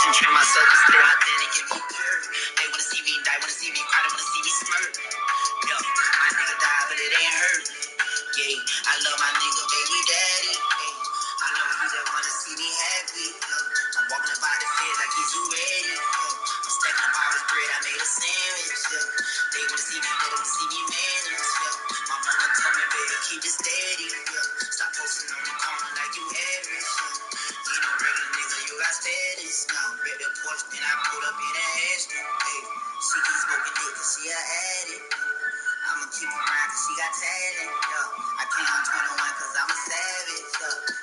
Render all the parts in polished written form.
motivation, train myself to stay authentic and be pure. They wanna see me die, wanna see me cry, they wanna see me smirk. Yo, my nigga died, but it ain't hurt. Yeah, I love my nigga, baby daddy. Hey, I know he just wanna see me happy. I'm walking about the field like he's ready. I'm stacking up all this bread, I made a sandwich. They wanna see me, they wanna see me manage. My mama told me, baby, keep it steady. Stop posting on the corner like you average. You know, regular nigga, you got status. Now, bet the porch, then I pulled up in that Aston. Hey, she keep smoking dick cause she a addict. I'ma keep her around cause she got talent. I can't on 21 cause I'm a savage.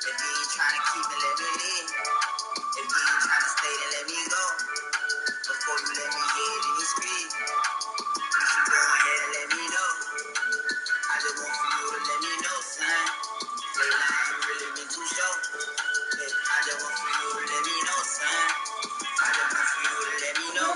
If you ain't trying to keep me, let me live. If you ain't trying to stay, then let me go. Before you let me get in the street, you should go ahead and let me know. I just want for you to let me know, son. Lately I ain't really been too sure. I just want for you to let me know, son. I just want for you to let me know.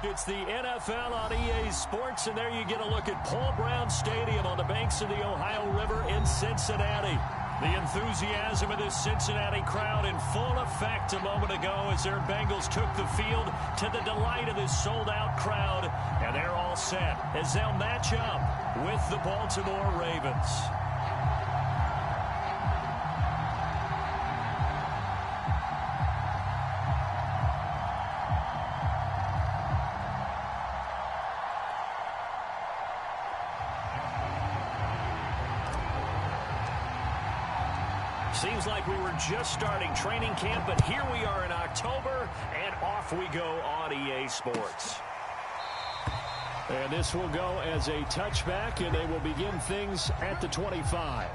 It's the NFL on EA Sports, and there you get a look at Paul Brown Stadium on the banks of the Ohio River in Cincinnati. The enthusiasm of this Cincinnati crowd in full effect a moment ago as their Bengals took the field to the delight of this sold-out crowd, and they're all set as they'll match up with the Baltimore Ravens. Seems like we were just starting training camp, but here we are in October, and off we go on EA Sports. And this will go as a touchback, and they will begin things at the 25.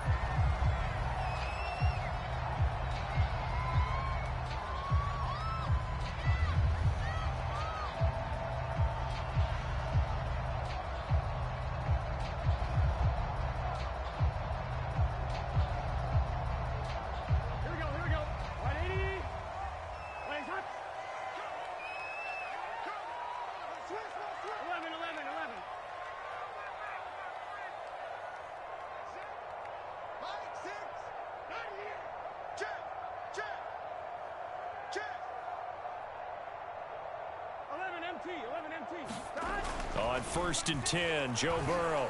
On 1st and 10, Joe Burrow.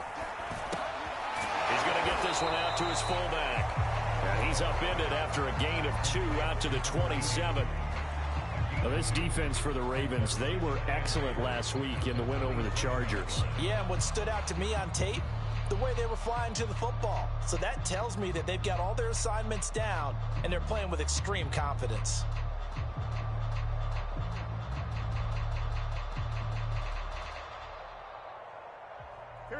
He's going to get this one out to his fullback. And he's upended after a gain of 2 out to the 27. Well, this defense for the Ravens, they were excellent last week in the win over the Chargers. Yeah, and what stood out to me on tape, the way they were flying to the football. So that tells me that they've got all their assignments down, and they're playing with extreme confidence.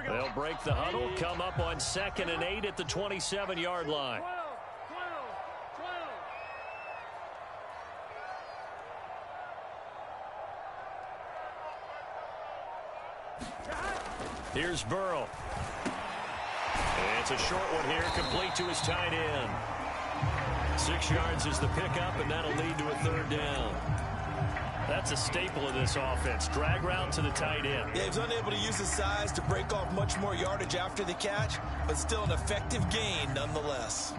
They'll break the huddle, come up on 2nd and 8 at the 27-yard line. Here's Burrow. It's a short one here, complete to his tight end. 6 yards is the pickup, and that'll lead to a 3rd down. That's a staple of this offense. Drag route to the tight end. Yeah, he's unable to use his size to break off much more yardage after the catch, but still an effective gain nonetheless.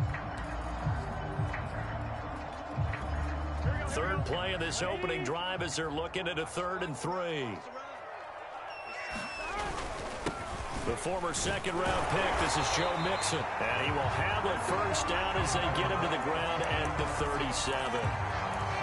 3rd play of this opening drive as they're looking at a 3rd and 3. The former 2nd-round pick, this is Joe Mixon. And he will have a 1st down as they get him to the ground at the 37.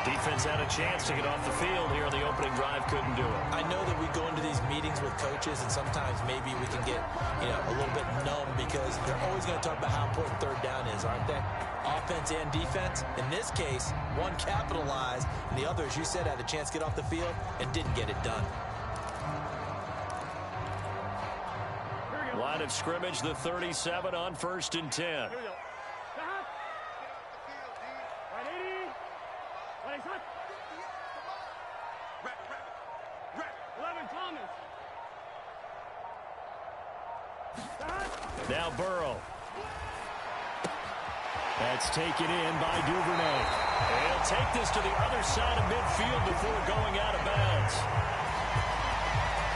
Defense had a chance to get off the field here on the opening drive, couldn't do it. I know that we go into these meetings with coaches, and sometimes maybe we can get, a little bit numb because they're always going to talk about how important 3rd down is, aren't they? Offense and defense. In this case, one capitalized, and the other, as you said, had a chance to get off the field and didn't get it done. Line of scrimmage, the 37 on 1st and 10. Now Burrow. That's taken in by Duvernay. He'll take this to the other side of midfield before going out of bounds.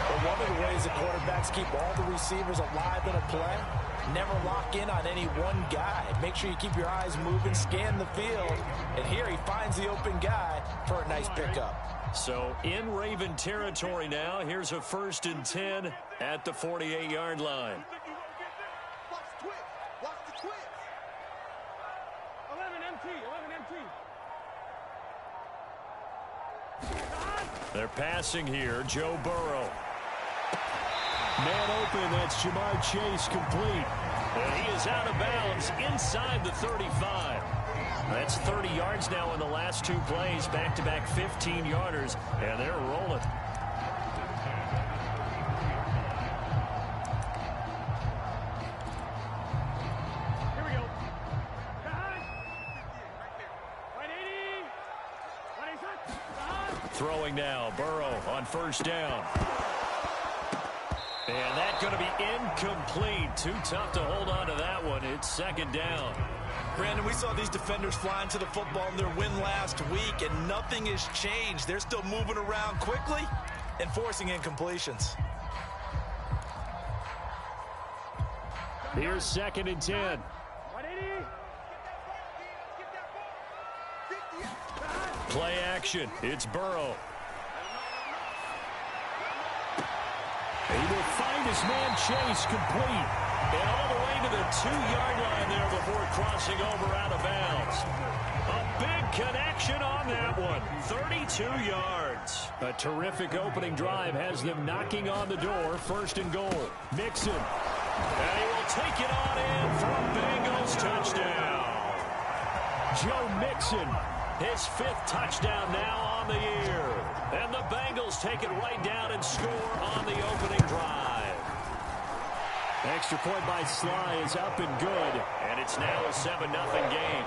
Well, one of the ways the quarterbacks keep all the receivers alive in a play, never lock in on any one guy. Make sure you keep your eyes moving, scan the field, and here he finds the open guy for a nice pickup. So in Raven territory now, here's a 1st and 10 at the 48-yard line. They're passing here, Joe Burrow. Man open, that's Jamar Chase complete. And he is out of bounds inside the 35. That's 30 yards now in the last 2 plays, back-to-back 15-yarders, and they're rolling. Here we go. Throwing now, Burrow on 1st down. And that's going to be incomplete. Too tough to hold on to that one. It's 2nd down. Brandon, we saw these defenders flying to the football in their win last week, and nothing has changed. They're still moving around quickly, and forcing incompletions. Here's 2nd and 10. Play action. It's Burrow. He will find his man Chase complete. And all the way to the 2-yard line there before crossing over out of bounds. A big connection on that one. 32 yards. A terrific opening drive has them knocking on the door. 1st and goal. Mixon. And he will take it on in for a Bengals touchdown. Joe Mixon, his 5th touchdown now on the year. And the Bengals take it right down and score on the opening drive. Extra point by Sly is up and good. And it's now a 7-0 game.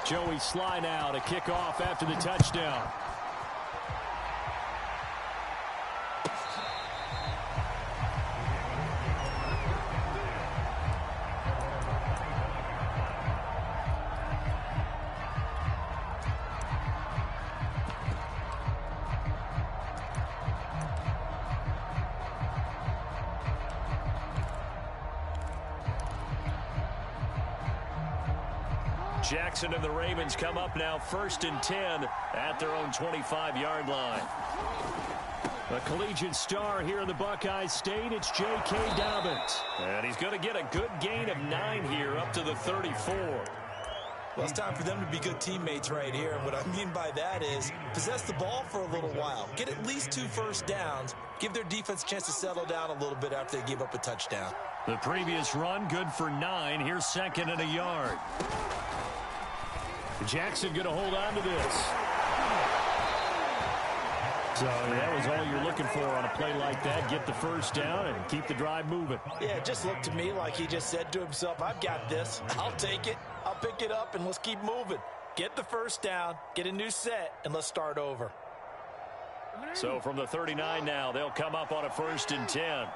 Joey Sly now to kick off after the touchdown. Jackson and the Ravens come up now 1st and 10 at their own 25-yard line. A collegiate star here in the Buckeye State, it's J.K. Dobbins. And he's going to get a good gain of 9 here up to the 34. Well, it's time for them to be good teammates right here. And what I mean by that is possess the ball for a little while. Get at least 2 first downs. Give their defense a chance to settle down a little bit after they give up a touchdown. The previous run good for 9. Here's 2nd and a yard. Jackson going to hold on to this. So that was all you're looking for on a play like that. Get the first down and keep the drive moving. Yeah, it just looked to me like he just said to himself, I've got this. I'll take it. I'll pick it up, and let's keep moving. Get the first down, get a new set, and let's start over. So from the 39 now, they'll come up on a 1st and 10.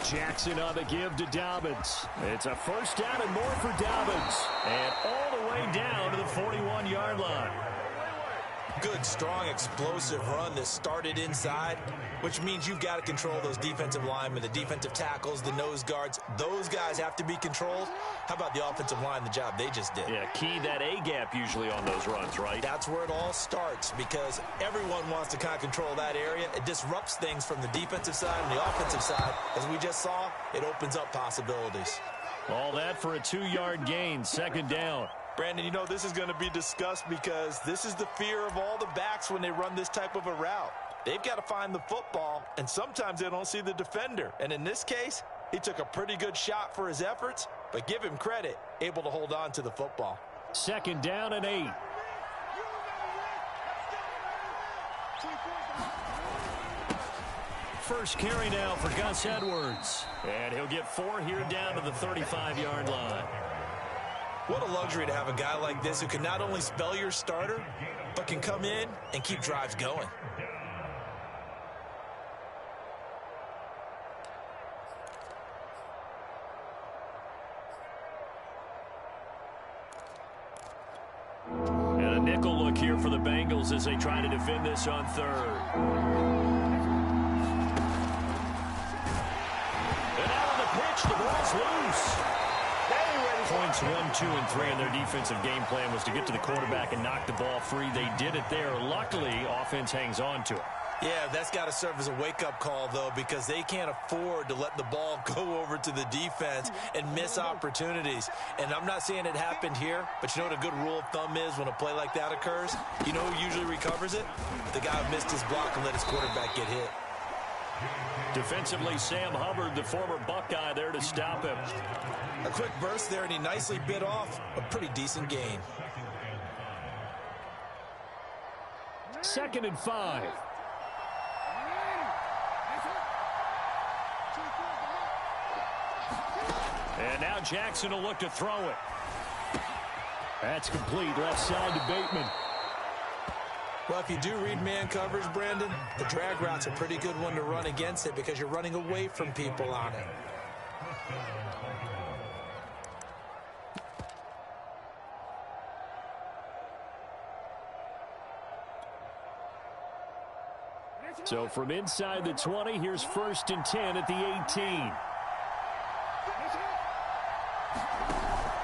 Jackson on the give to Dobbins. It's a first down and more for Dobbins. And all the way down to the 41-yard line. Good, strong, explosive run that started inside, which means you've got to control those defensive linemen, the defensive tackles, the nose guards. Those guys have to be controlled. How about the offensive line, the job they just did? Yeah, key that A-gap usually on those runs, right? That's where it all starts because everyone wants to kind of control that area. It disrupts things from the defensive side and the offensive side. As we just saw, it opens up possibilities. All that for a 2-yard gain, 2nd down. Brandon, you know this is going to be discussed because this is the fear of all the backs when they run this type of a route. They've got to find the football, and sometimes they don't see the defender. And in this case, he took a pretty good shot for his efforts, but give him credit, able to hold on to the football. 2nd down and 8. First carry now for Gus Edwards. And he'll get 4 here down to the 35-yard line. What a luxury to have a guy like this who can not only spell your starter, but can come in and keep drives going. And a nickel look here for the Bengals as they try to defend this on 3rd. And out of the pitch, the ball's loose. Points 1, 2, and 3 in their defensive game plan was to get to the quarterback and knock the ball free. They did it there. Luckily, offense hangs on to it. Yeah, that's got to serve as a wake-up call, though, because they can't afford to let the ball go over to the defense and miss opportunities. And I'm not saying it happened here, but you know what a good rule of thumb is when a play like that occurs? You know who usually recovers it? The guy who missed his block and let his quarterback get hit. Defensively, Sam Hubbard, the former Buckeye, there to stop him. A quick burst there, and he nicely bit off a pretty decent gain. 2nd and 5. And now Jackson will look to throw it. That's complete, left side to Bateman. Well, if you do read man coverage, Brandon, the drag route's a pretty good one to run against it because you're running away from people on it. So from inside the 20, here's 1st and 10 at the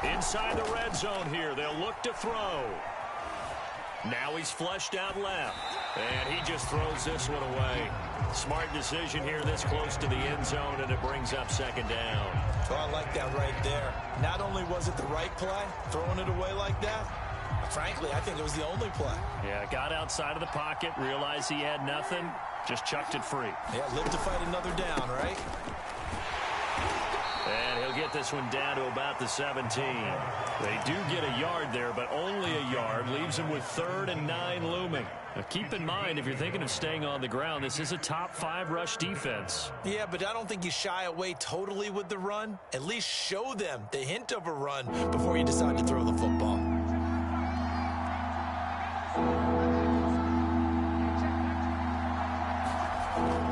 18. Inside the red zone here, they'll look to throw. Now he's flushed out left, and he just throws this one away. Smart decision here this close to the end zone, and it brings up 2nd down. Oh, I like that right there. Not only was it the right play, throwing it away like that, frankly, I think it was the only play. Yeah, got outside of the pocket, realized he had nothing, just chucked it free. Yeah, live to fight another down, right? And he'll get this one down to about the 17. They do get a yard there, but only a yard. Leaves him with 3rd and 9 looming. Now keep in mind, if you're thinking of staying on the ground, this is a top 5 rush defense. Yeah, but I don't think you shy away totally with the run. At least show them the hint of a run before you decide to throw the football.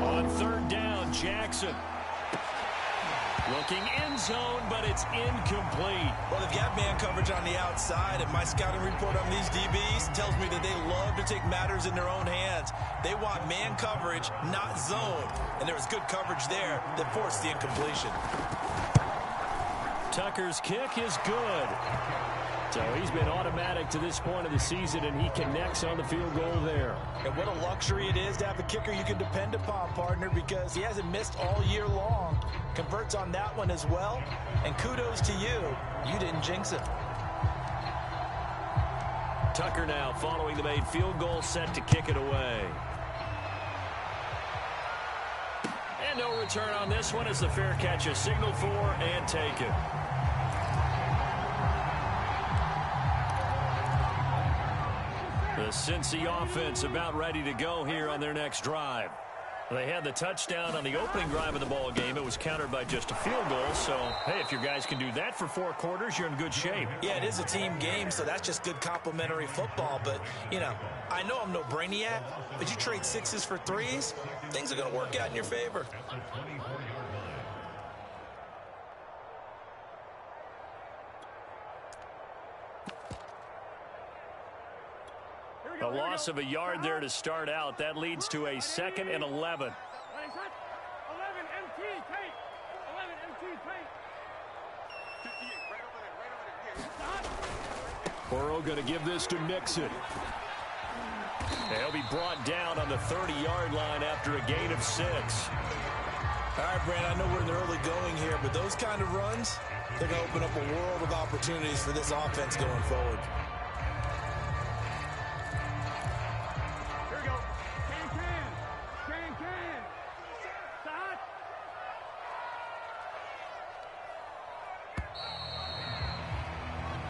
On 3rd down, Jackson. Looking end zone, but it's incomplete. Well, they've got man coverage on the outside, and my scouting report on these DBs tells me that they love to take matters in their own hands. They want man coverage, not zone. And there was good coverage there that forced the incompletion. Tucker's kick is good. So he's been automatic to this point of the season, and he connects on the field goal there. And what a luxury it is to have a kicker you can depend upon, partner, because he hasn't missed all year long. Converts on that one as well. And kudos to you. You didn't jinx it. Tucker now following the made field goal, set to kick it away. And no return on this one as the fair catch is signaled for and taken. The Cincy offense about ready to go here on their next drive. They had the touchdown on the opening drive of the ball game. It was countered by just a field goal. So, hey, if your guys can do that for 4 quarters, you're in good shape. Yeah, it is a team game, so that's just good complimentary football. But, you know, I know I'm no brainiac, but you trade 6s for 3s, things are going to work out in your favor. A loss of a yard there to start out. That leads to a 2nd and 11. 11 MT, take. 11 MT, take. Burrow going to give this to Mixon. He'll be brought down on the 30-yard line after a gain of 6. All right, Brand, I know we're in the early going here, but those kind of runs, they're going to open up a world of opportunities for this offense going forward.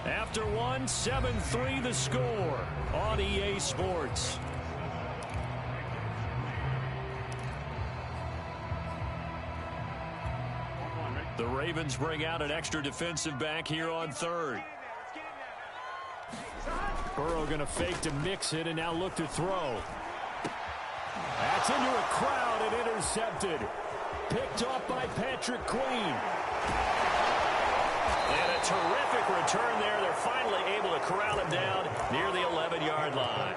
After one, 7-3 the score on EA Sports. The Ravens bring out an extra defensive back here on 3rd. Burrow going to fake to mix it and now look to throw. That's into a crowd and intercepted. Picked off by Patrick Queen. And a terrific return there. They're finally able to corral him down near the 11-yard line.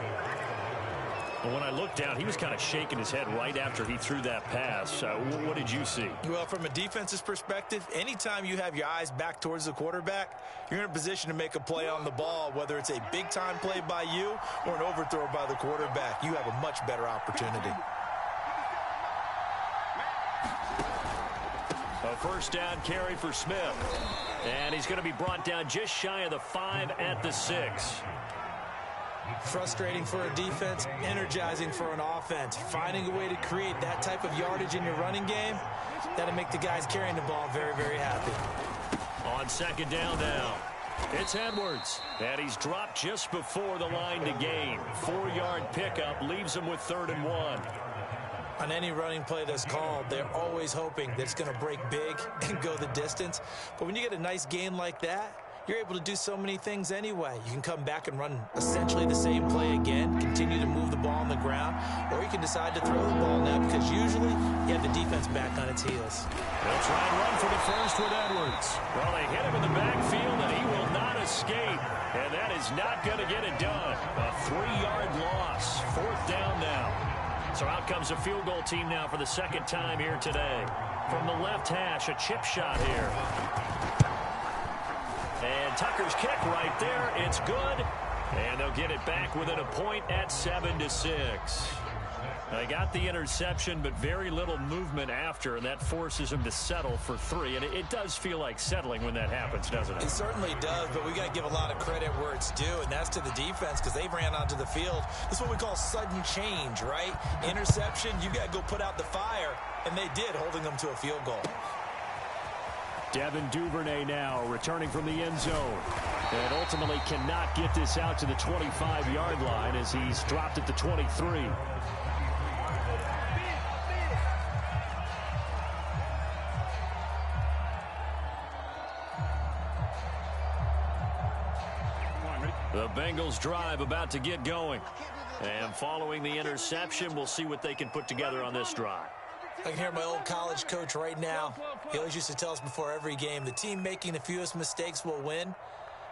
But when I looked down, he was kind of shaking his head right after he threw that pass. What did you see? Well, from a defense's perspective, anytime you have your eyes back towards the quarterback, you're in a position to make a play on the ball, whether it's a big-time play by you or an overthrow by the quarterback. You have a much better opportunity. A first down carry for Smith. And he's going to be brought down just shy of the 5 at the 6. Frustrating for a defense, energizing for an offense. Finding a way to create that type of yardage in your running game, that'll make the guys carrying the ball very, very happy. On 2nd down now, it's Edwards. And he's dropped just before the line to gain. 4-yard pickup leaves him with 3rd and 1. On any running play that's called, they're always hoping that it's going to break big and go the distance. But when you get a nice gain like that, you're able to do so many things anyway. You can come back and run essentially the same play again, continue to move the ball on the ground, or you can decide to throw the ball now because usually you have the defense back on its heels. They'll try and run for the first with Edwards. Well, they hit him in the backfield, and he will not escape. And that is not going to get it done. A 3-yard loss. 4th down now. So So out comes a field goal team now for the second time here today. From the left hash, a chip shot here. And Tucker's kick right there. It's good. And they'll get it back within a point at 7-6. They got the interception, but very little movement after, and that forces them to settle for 3. And it does feel like settling when that happens, doesn't it? It certainly does, but we got to give a lot of credit where it's due, and that's to the defense because they ran onto the field. This is what we call sudden change, right? Interception, you got to go put out the fire, and they did, holding them to a field goal. Devin Duvernay now returning from the end zone. And ultimately cannot get this out to the 25-yard line as he's dropped at the 23. The Bengals drive about to get going. And following the interception, we'll see what they can put together on this drive. I can hear my old college coach right now. He always used to tell us before every game, the team making the fewest mistakes will win.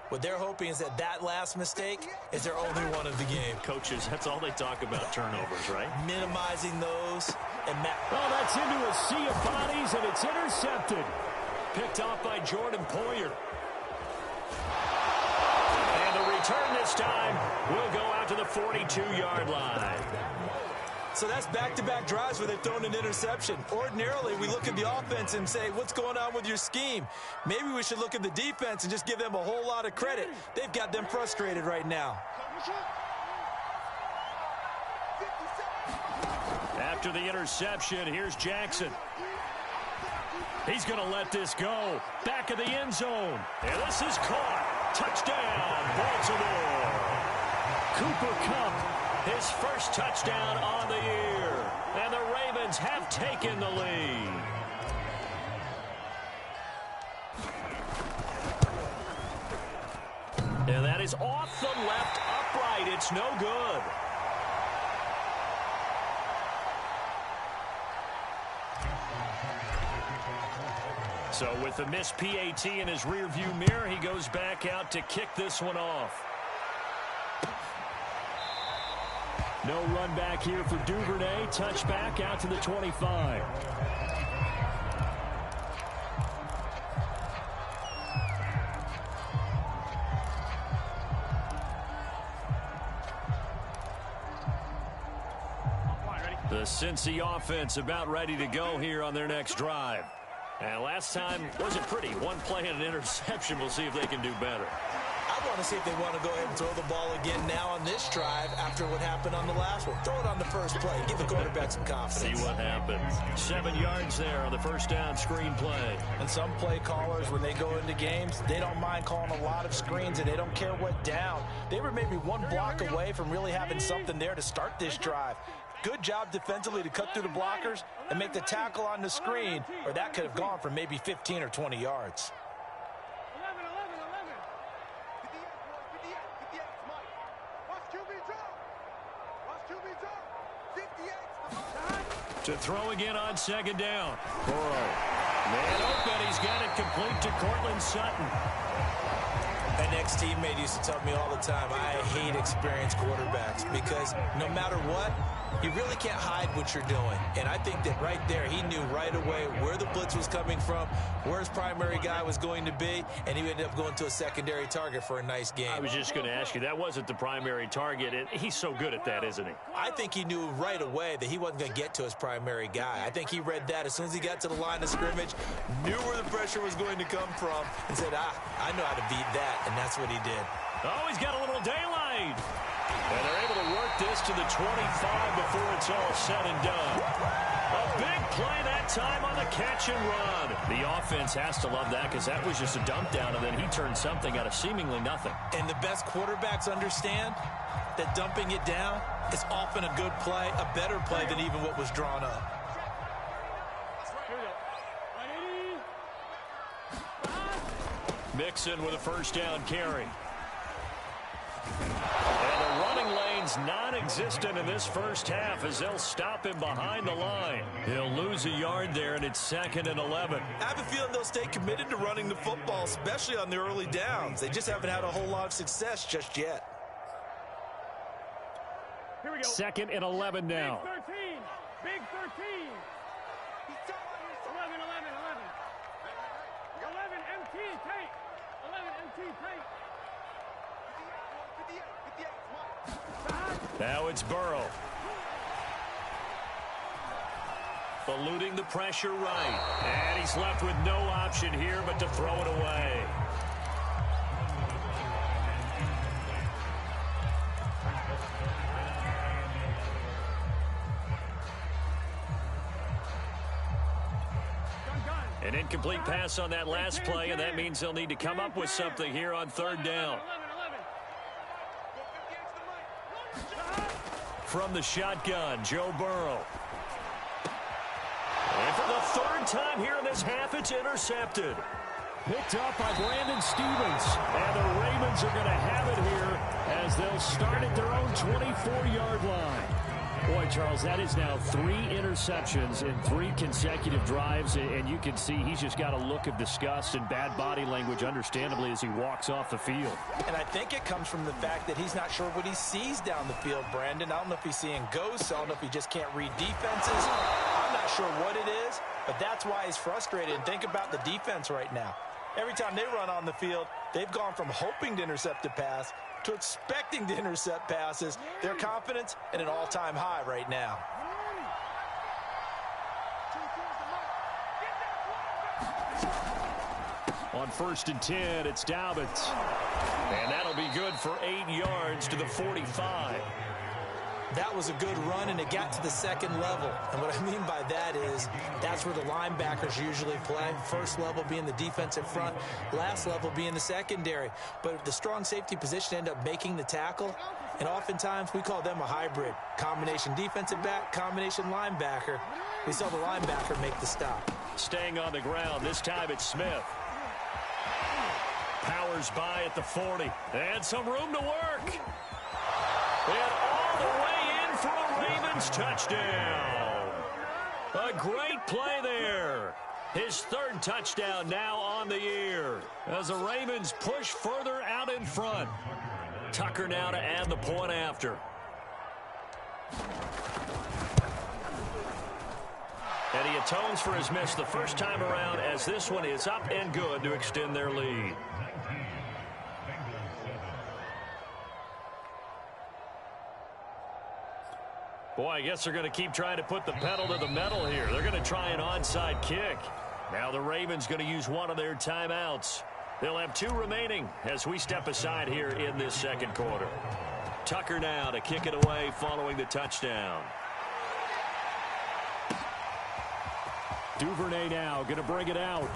What they're hoping is that that last mistake is their only one of the game. Coaches, that's all they talk about, turnovers, right? Minimizing those. And oh, that's into a sea of bodies, and it's intercepted. Picked off by Jordan Poyer. And the return this time will go out to the 42-yard line. So that's back-to-back drives where they've thrown an interception. Ordinarily, we look at the offense and say, what's going on with your scheme? Maybe we should look at the defense and just give them a whole lot of credit. They've got them frustrated right now. After the interception, here's Jackson. He's going to let this go. Back of the end zone. And this is caught. Touchdown, Baltimore. Cooper Kupp, his first touchdown on the year. And the Ravens have taken the lead. And that is off the left upright. It's no good. So with the missed PAT in his rearview mirror, he goes back out to kick this one off. No run back here for Duvernay. Touchback out to the 25. The Cincy offense about ready to go here on their next drive. And last time wasn't pretty. One play and an interception. We'll see if they can do better. I want to see if they want to go ahead and throw the ball again now on this drive after what happened on the last one. Throw it on the first play. Give the quarterback some confidence. See what happens. 7 yards there on the first down screen play. And some play callers, when they go into games, they don't mind calling a lot of screens, and they don't care what down. They were maybe one block away from really having something there to start this drive. Good job defensively to cut through the blockers and make the tackle on the screen, or that could have gone for maybe 15 or 20 yards. 11. Watch QB drop. To throw again on second down. Burrow. Man open. He's got it complete to Cortland Sutton. An ex-teammate used to tell me all the time, I hate experienced quarterbacks because no matter what, you really can't hide what you're doing. And I think that right there, he knew right away where the blitz was coming from, where his primary guy was going to be, and he ended up going to a secondary target for a nice game. I was just going to ask you, that wasn't the primary target. He's so good at that, isn't he? I think he knew right away that he wasn't going to get to his primary guy. I think he read that as soon as he got to the line of scrimmage, knew where the pressure was going to come from, and said, I know how to beat that, and that's what he did. Oh, he's got a little daylight. And they're able to work this to the 25 before it's all said and done. A big play that time on the catch and run. The offense has to love that because that was just a dump down, and then he turned something out of seemingly nothing. And the best quarterbacks understand that dumping it down is often a good play, a better play than even what was drawn up. Mixon with a first down carry. And the running lane's non-existent in this first half as they'll stop him behind the line. He'll lose a yard there, and it's 2nd and 11. I have a feeling they'll stay committed to running the football, especially on the early downs. They just haven't had a whole lot of success just yet. Here we go. 2nd and 11 now. 13. 14. 11, 11, 11. 11, MT, Tate. 11, MT, Tate. Now it's Burrow. Eluding the pressure right. And he's left with no option here but to throw it away. An incomplete pass on that last play, and that means they'll need to come up with something here on third down. From the shotgun, Joe Burrow. And for the third time here in this half, it's intercepted. Picked up by Brandon Stephens. And the Ravens are going to have it here as they'll start at their own 24-yard line. Boy, Charles, that is now 3 interceptions in 3 consecutive drives, and you can see he's just got a look of disgust and bad body language, understandably, as he walks off the field. And I think it comes from the fact that he's not sure what he sees down the field, Brandon. I don't know if he's seeing ghosts. I don't know if he just can't read defenses. I'm not sure what it is, but that's why he's frustrated. And think about the defense right now. Every time they run on the field, they've gone from hoping to intercept a pass to expecting to intercept passes. Their confidence at an all-time high right now. On 1st and 10, it's Dobbins. And that'll be good for 8 yards to the 45. That was a good run, and it got to the second level. And what I mean by that is that's where the linebackers usually play. First level being the defensive front, last level being the secondary. But the strong safety position ended up making the tackle, and oftentimes we call them a hybrid. Combination defensive back, combination linebacker. We saw the linebacker make the stop. Staying on the ground, this time it's Smith. Powers by at the 40. And some room to work. And all the way in for a Ravens touchdown. A great play there. His 3rd touchdown now on the year as the Ravens push further out in front. Tucker now to add the point after. And he atones for his miss the first time around as this one is up and good to extend their lead. Boy, I guess they're going to keep trying to put the pedal to the metal here. They're going to try an onside kick. Now the Ravens going to use one of their timeouts. They'll have 2 remaining as we step aside here in this second quarter. Tucker now to kick it away following the touchdown. Duvernay now going to bring it out.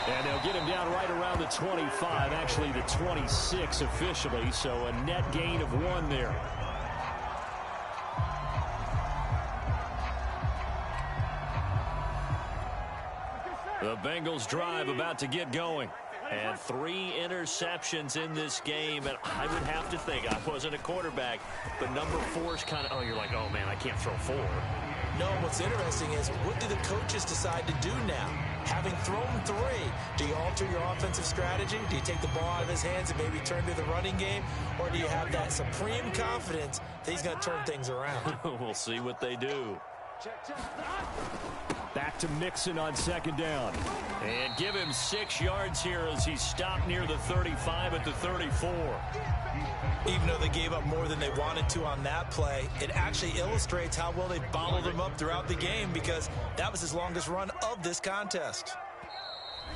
And they'll get him down right around the 25, actually the 26 officially, so a net gain of 1 there. The Bengals drive about to get going. And 3 interceptions in this game, and I would have to think, I wasn't a quarterback, but number 4 is kind of, oh, you're like, oh, man, I can't throw 4. No, what's interesting is what do the coaches decide to do now? Having thrown 3, do you alter your offensive strategy? Do you take the ball out of his hands and maybe turn to the running game? Or do you have that supreme confidence that he's going to turn things around? We'll see what they do. Back to Mixon on 2nd down. And give him 6 yards here as he stopped near the 35 at the 34. Even though they gave up more than they wanted to on that play, it actually illustrates how well they bottled him up throughout the game because that was his longest run of this contest.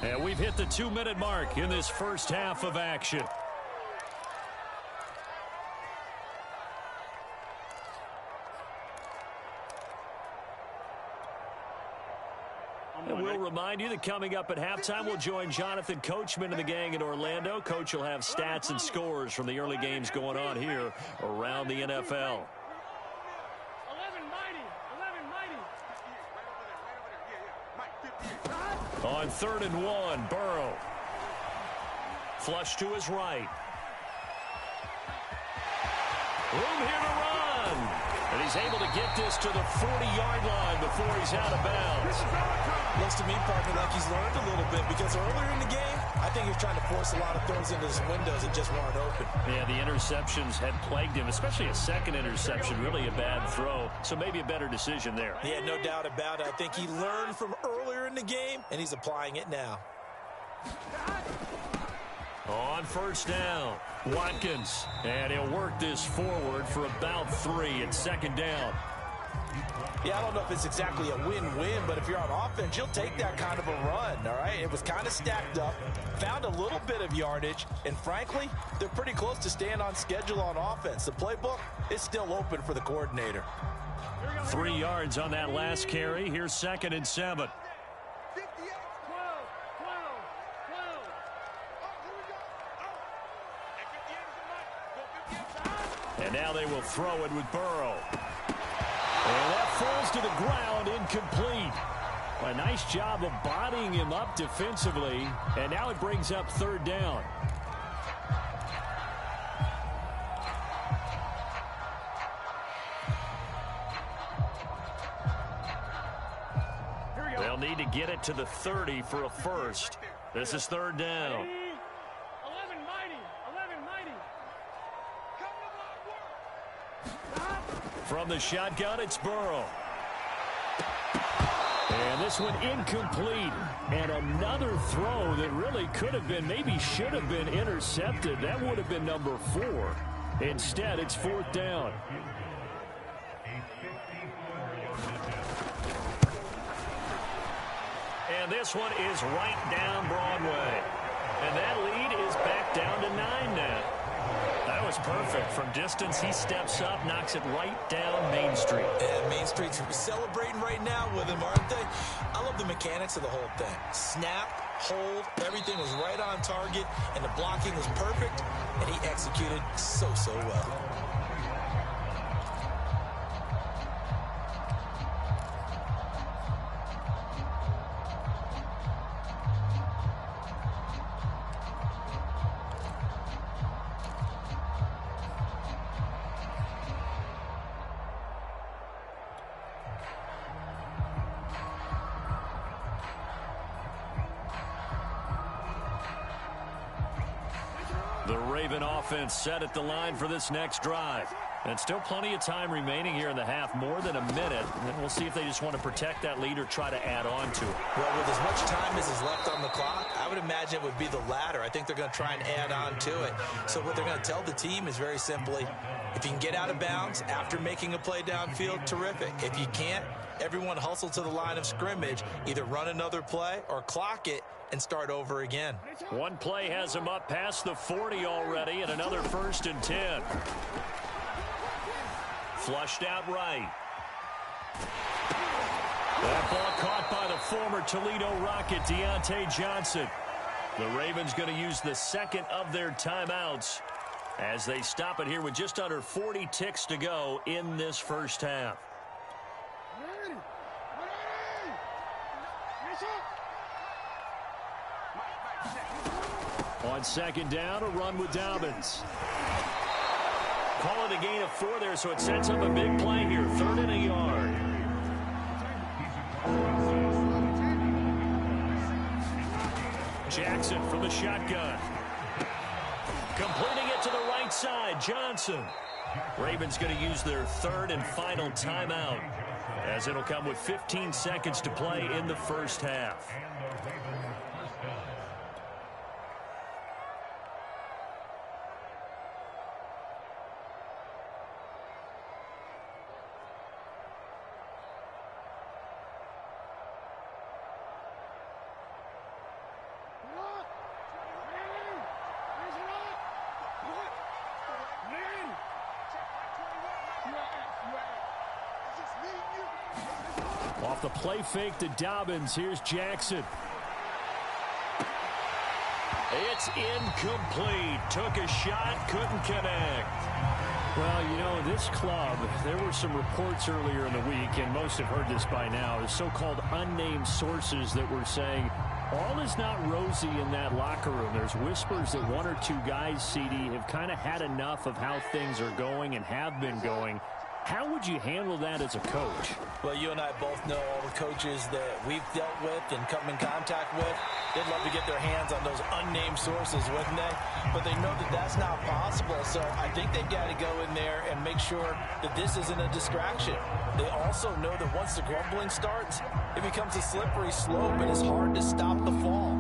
And we've hit the 2-minute mark in this first half of action. And we'll remind you that coming up at halftime, we'll join Jonathan Coachman and the gang in Orlando. Coach will have stats and scores from the early games going on here around the NFL. 11 mighty. On 3rd and 1, Burrow. Flush to his right. Room here to run. And he's able to get this to the 40-yard line before he's out of bounds. Looks to me, partner, like he's learned a little bit because earlier in the game, I think he was trying to force a lot of throws into his windows that just weren't open. Yeah, the interceptions had plagued him, especially a second interception, really a bad throw. So maybe a better decision there. Yeah, no doubt about it. I think he learned from earlier in the game, and he's applying it now. On first down, Watkins. And he'll work this forward for about 3 at second down. Yeah, I don't know if it's exactly a win-win, but if you're on offense, you'll take that kind of a run, all right? It was kind of stacked up, found a little bit of yardage, and frankly, they're pretty close to staying on schedule on offense. The playbook is still open for the coordinator. 3 yards on that last carry. Here's 2nd and 7. And now they will throw it with Burrow. And that falls to the ground, incomplete. A nice job of bodying him up defensively. And now it brings up 3rd down. They'll need to get it to the 30 for a first. This is 3rd down. 11 mighty. From the shotgun, it's Burrow. And this one incomplete. And another throw that really could have been, maybe should have been intercepted. That would have been number 4. Instead, it's 4th down. And this one is right down Broadway. And that lead is back down to 9 now. That was perfect. From distance, he steps up, knocks it right down Main Street. And Main Street's celebrating right now with him, aren't they? I love the mechanics of the whole thing. Snap, hold, everything was right on target, and the blocking was perfect, and he executed so well. The Raven offense set at the line for this next drive. And still plenty of time remaining here in the half, more than a minute. And we'll see if they just want to protect that lead or try to add on to it. Well, with as much time as is left on the clock, I would imagine it would be the latter. I think they're going to try and add on to it. So what they're going to tell the team is very simply, if you can get out of bounds after making a play downfield, terrific. If you can't, everyone hustle to the line of scrimmage, either run another play or clock it and start over again. One play has him up past the 40 already, and another 1st and 10. Flushed out right. That ball caught by the former Toledo Rocket, Deontay Johnson. The Ravens going to use the 2nd of their timeouts as they stop it here with just under 40 ticks to go in this first half. On 2nd down, a run with Dobbins. Call it a gain of 4 there, so it sets up a big play here. 3rd and a yard. Jackson from the shotgun. Completing it to the right side, Johnson. Ravens going to use their 3rd and final timeout, as it'll come with 15 seconds to play in the first half. Off the play fake to Dobbins. Here's Jackson. It's incomplete. Took a shot, couldn't connect. Well, you know, this club, there were some reports earlier in the week, and most have heard this by now, the so-called unnamed sources that were saying all is not rosy in that locker room. There's whispers that 1 or 2 guys, CD, have kind of had enough of how things are going and have been going. How would you handle that as a coach? Well, you and I both know all the coaches that we've dealt with and come in contact with. They'd love to get their hands on those unnamed sources, wouldn't they? But they know that that's not possible, so I think they've got to go in there and make sure that this isn't a distraction. They also know that once the grumbling starts, it becomes a slippery slope and it's hard to stop the fall.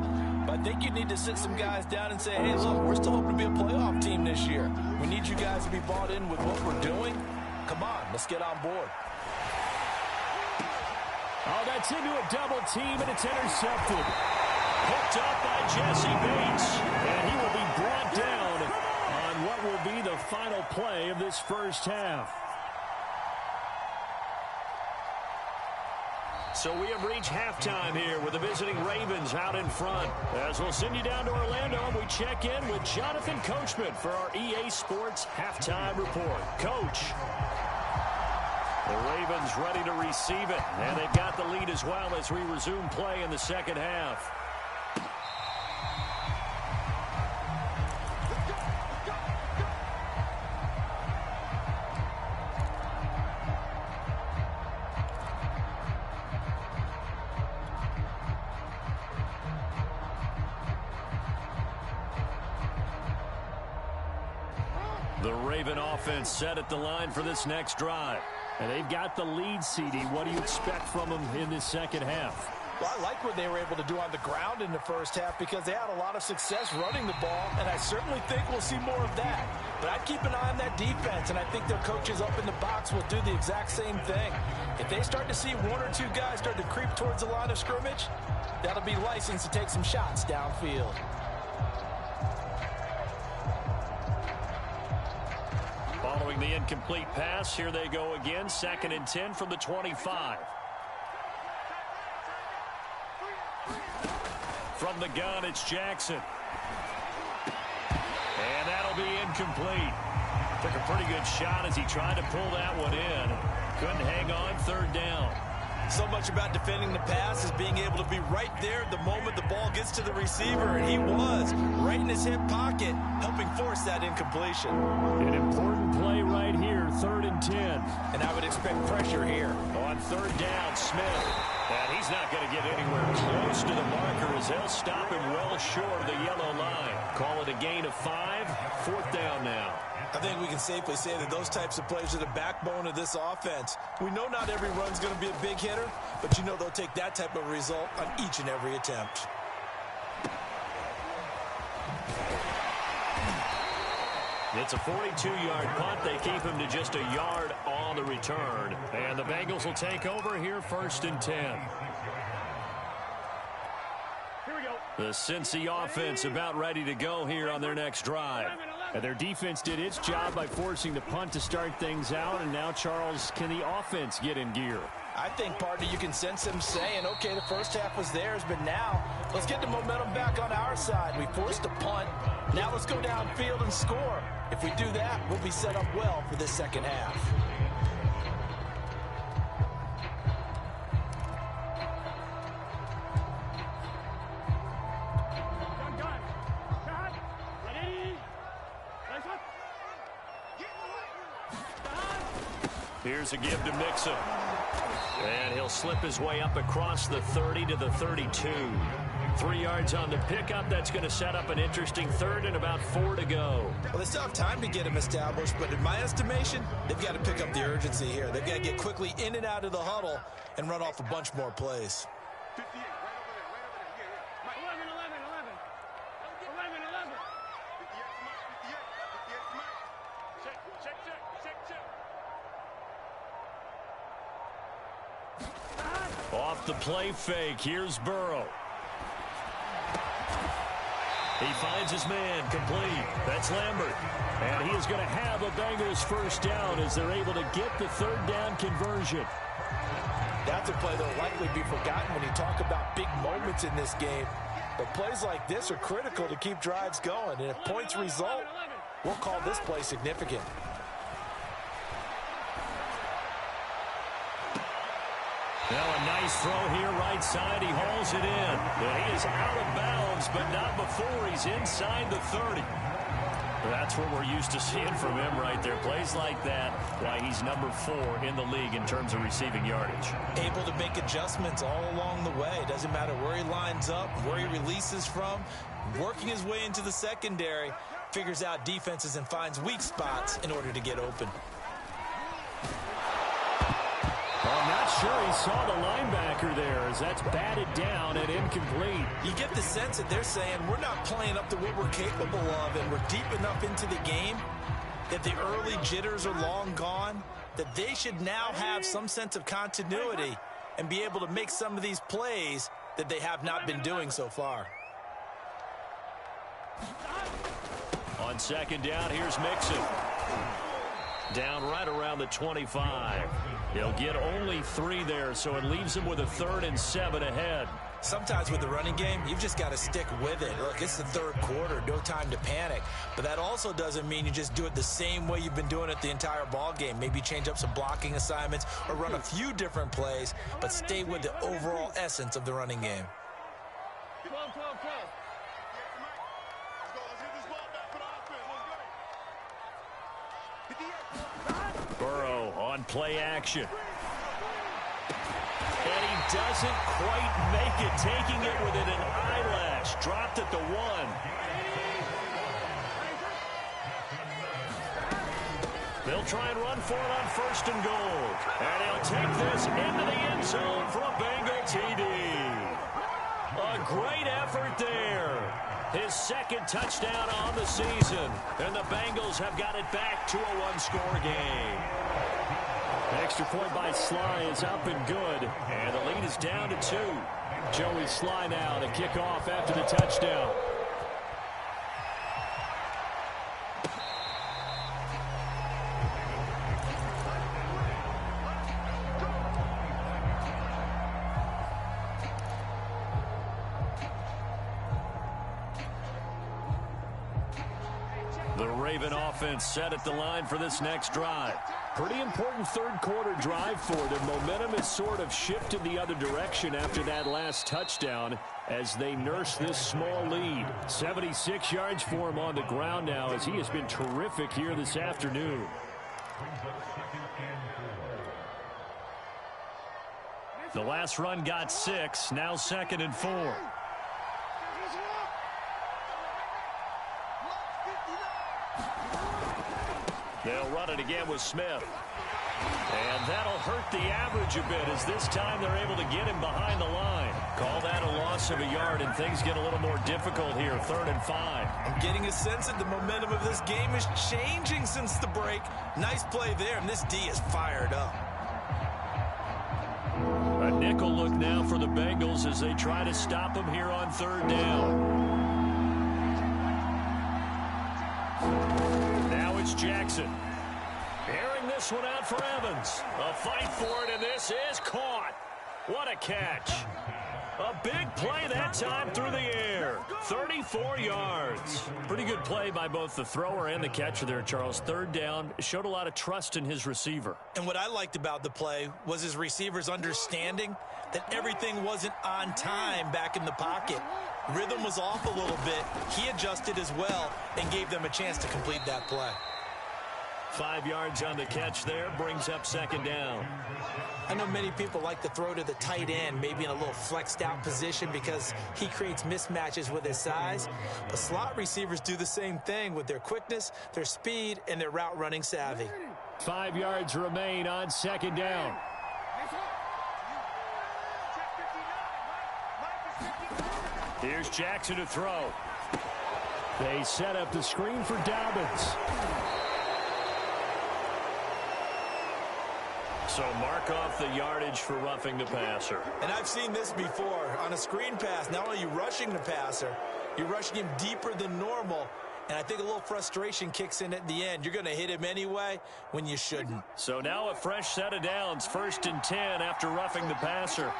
But I think you need to sit some guys down and say, hey, look, we're still hoping to be a playoff team this year. We need you guys to be bought in with what we're doing. Come on, let's get on board. Oh, that's into a double team, and it's intercepted. Picked up by Jesse Bates, and he will be brought down on what will be the final play of this first half. So we have reached halftime here with the visiting Ravens out in front. As we'll send you down to Orlando, we check in with Jonathan Coachman for our EA Sports Halftime Report. Coach. The Ravens ready to receive it, and they've got the lead as well as we resume play in the second half. The Raven offense set at the line for this next drive. And they've got the lead, CD. What do you expect from them in this second half? Well, I like what they were able to do on the ground in the first half because they had a lot of success running the ball, and I certainly think we'll see more of that. But I'd keep an eye on that defense, and I think their coaches up in the box will do the exact same thing. If they start to see one or two guys start to creep towards the line of scrimmage, that'll be license to take some shots downfield. Following the incomplete pass, here they go again. 2nd and 10 from the 25. From the gun, it's Jackson. And that'll be incomplete. Took a pretty good shot as he tried to pull that one in. Couldn't hang on, 3rd down. So much about defending the pass is being able to be right there the moment the ball gets to the receiver, and he was right in his hip pocket, helping force that incompletion. An important play right here, 3rd and 10. And I would expect pressure here. On 3rd down, Smith. And he's not going to get anywhere close to the marker as they'll stop him well short of the yellow line. Call it a gain of 5, 4th down now. I think we can safely say that those types of plays are the backbone of this offense. We know not every run's going to be a big hitter, but you know they'll take that type of result on each and every attempt. It's a 42-yard punt. They keep him to just a yard on the return. And the Bengals will take over here 1st and 10. Here we go. The Cincy offense about ready to go here on their next drive. And their defense did its job by forcing the punt to start things out. And now, Charles, can the offense get in gear? I think, partner, you can sense them saying, okay, the first half was theirs, but now let's get the momentum back on our side. We forced a punt. Now let's go downfield and score. If we do that, we'll be set up well for this second half. Here's a give to Mixon. And he'll slip his way up across the 30 to the 32. 3 yards on the pickup. That's going to set up an interesting 3rd and about 4 to go. Well, they still have time to get him established, but in my estimation, they've got to pick up the urgency here. They've got to get quickly in and out of the huddle and run off a bunch more plays. 58, right over there, 11, 11, 11. 11, 11. 58, check. Off the play fake, here's Burrow. He finds his man, complete. That's Lambert. And he is going to have a Bengals first down as they're able to get the 3rd down conversion. That's a play that will likely be forgotten when you talk about big moments in this game. But plays like this are critical to keep drives going. And if points result, we'll call this play significant. Now a nice throw here, right side. He hauls it in. And he is out of bounds, but not before he's inside the 30. That's what we're used to seeing from him right there. Plays like that, why he's number 4 in the league in terms of receiving yardage. Able to make adjustments all along the way. It doesn't matter where he lines up, where he releases from. Working his way into the secondary, figures out defenses and finds weak spots in order to get open. I'm not sure he saw the linebacker there as that's batted down and incomplete. You get the sense that they're saying we're not playing up to what we're capable of, and we're deep enough into the game that the early jitters are long gone, that they should now have some sense of continuity and be able to make some of these plays that they have not been doing so far. On second down, here's Mixon. Down right around the 25. He'll get only 3 there, so it leaves him with a 3rd and 7 ahead. Sometimes with the running game, you've just got to stick with it. Look, it's the 3rd quarter, no time to panic. But that also doesn't mean you just do it the same way you've been doing it the entire ball game. Maybe change up some blocking assignments or run a few different plays, but stay with the overall essence of the running game. 12, 12, 12. Burrow on play action. And he doesn't quite make it, taking it within an eyelash. Dropped at the 1. They'll try and run for it on 1st and goal. And he'll take this into the end zone for a Bengal TD. A great effort there. His 2nd touchdown on the season. And the Bengals have got it back to a 1-score game. Extra point by Sly is up and good. And the lead is down to 2. Joey Sly now to kick off after the touchdown. The Raven offense set at the line for this next drive. Pretty important 3rd quarter drive for them. Momentum has sort of shifted the other direction after that last touchdown as they nurse this small lead. 76 yards for him on the ground now as he has been terrific here this afternoon. The last run got 6, now 2nd and 4. They'll run it again with Smith. And that'll hurt the average a bit as this time they're able to get him behind the line. Call that a loss of a yard, and things get a little more difficult here, 3rd and 5. I'm getting a sense that the momentum of this game is changing since the break. Nice play there, and this D is fired up. A nickel look now for the Bengals as they try to stop him here on 3rd down. Now it's Jackson. Airing this one out for Evans. A fight for it, and this is caught. What a catch. A big play that time through the air. 34 yards. Pretty good play by both the thrower and the catcher there, Charles. 3rd down. Showed a lot of trust in his receiver. And what I liked about the play was his receiver's understanding that everything wasn't on time back in the pocket. Rhythm was off a little bit. He adjusted as well and gave them a chance to complete that play. 5 yards on the catch there, brings up 2nd down. I know many people like to throw to the tight end, maybe in a little flexed out position because he creates mismatches with his size. But slot receivers do the same thing with their quickness, their speed, and their route running savvy. 5 yards remain on 2nd down. Here's Jackson to throw. They set up the screen for Dobbins. So mark off the yardage for roughing the passer. And I've seen this before. On a screen pass, not only are you rushing the passer, you're rushing him deeper than normal. And I think a little frustration kicks in at the end. You're going to hit him anyway when you shouldn't. So now a fresh set of downs, 1st and 10 after roughing the passer.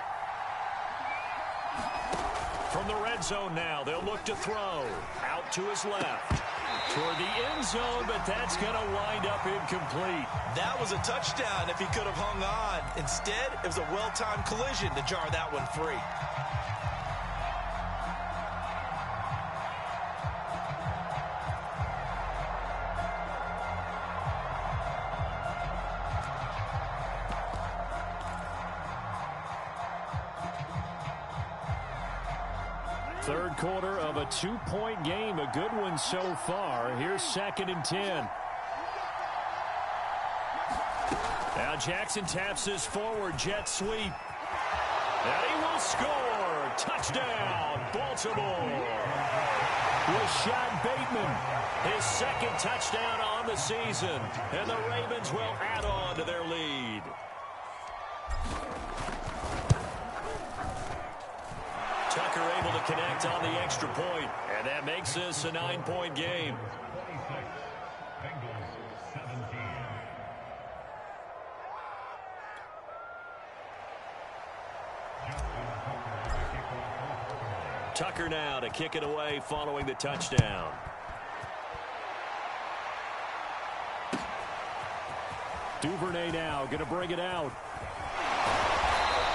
From the red zone now, they'll look to throw. Out to his left. Toward the end zone, but that's going to wind up incomplete. That was a touchdown if he could have hung on. Instead, it was a well-timed collision to jar that one free. Third quarter of a 2-point game. A good one so far. Here's 2nd and 10. Now Jackson taps this forward jet sweep. And he will score. Touchdown, Baltimore. Rashad Bateman, his 2nd touchdown on the season. And the Ravens will add on to their lead. Tucker able to connect on the extra point, and that makes this a 9-point game. Tucker now to kick it away following the touchdown. Duvernay now going to bring it out.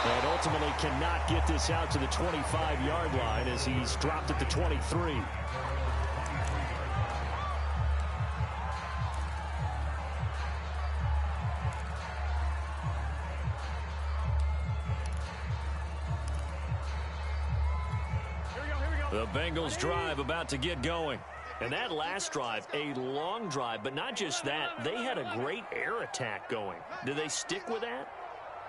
And ultimately cannot get this out to the 25-yard line as he's dropped at the 23. The Bengals drive about to get going. And that last drive, a long drive, but not just that, they had a great air attack going. Do they stick with that?